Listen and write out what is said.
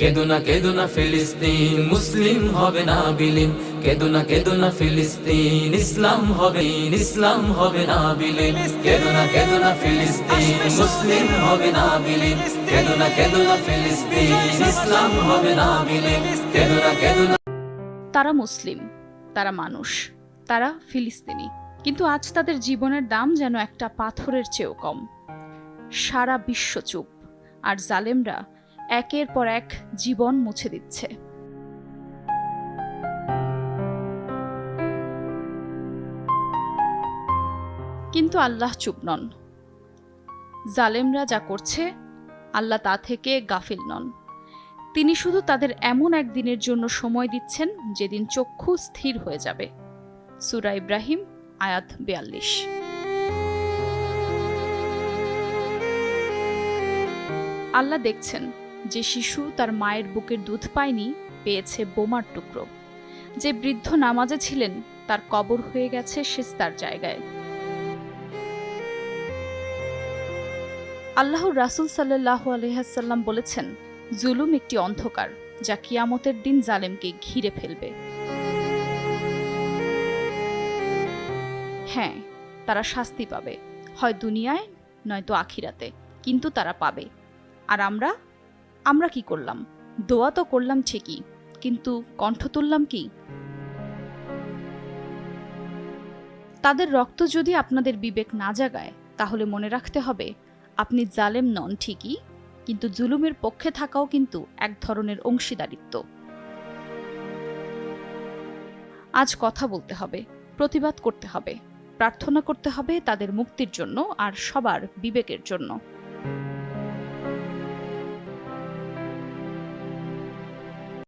কেদুনা কেদুনা ফিলিস্তিন, মুসলিম হবে না বিলীন। কেদুনা কেদুনা ফিলিস্তিন, ইসলাম হবে, ইসলাম হবে না বিলীন। কেদুনা কেদুনা ফিলিস্তিন, মুসলিম হবে না বিলীন। কেদুনা কেদুনা ফিলিস্তিন, ইসলাম হবে না বিলীন। কেদুনা কেদুনা। তারা মুসলিম, তারা মানুষ, তারা ফিলিস্তিনি, কিন্তু আজ তাদের জীবনের দাম যেন একটা পাথরের চেয়েও কম। সারা বিশ্ব চুপ, আর জালেমরা একের পর এক জীবন মুছে দিচ্ছে। কিন্তু আল্লাহ চুপ নন। জালেমরা যা করছে, আল্লাহ তা থেকে গাফিল নন। তিনি শুধু তাদের এমন একদিনের জন্য সময় দিচ্ছেন যেদিন চক্ষু স্থির হয়ে যাবে। সূরা ইব্রাহিম আয়াত ৪২। আল্লাহ দেখছেন যে শিশু তার মায়ের বুকের দুধ পায়নি, পেয়েছে বোমার টুকরো। যে বৃদ্ধ নামাজে ছিলেন, তার কবর হয়ে গেছে সিজদার জায়গায়। আল্লাহর রাসূল সাল্লাল্লাহু আলাইহি ওয়াসাল্লাম বলেছেন, জুলুম একটি অন্ধকার যা কিয়ামতের দিন জালেমকে ঘিরে ফেলবে। হ্যাঁ, তারা শাস্তি পাবে, হয় দুনিয়ায় নয়তো আখিরাতে, কিন্তু তারা পাবে। আর আমরা কি করলাম? দোয়া তো করলাম ঠিকই, কিন্তু কণ্ঠ তুললাম কি? তাদের রক্ত যদি আপনাদের বিবেক না জাগায়, তাহলে মনে রাখতে হবে, আপনি জালেম নন ঠিকই, কিন্তু জুলুমের পক্ষে থাকাও কিন্তু এক ধরনের অংশীদারিত্ব। আজ কথা বলতে হবে, প্রতিবাদ করতে হবে, প্রার্থনা করতে হবে তাদের মুক্তির জন্য আর সবার বিবেকের জন্য।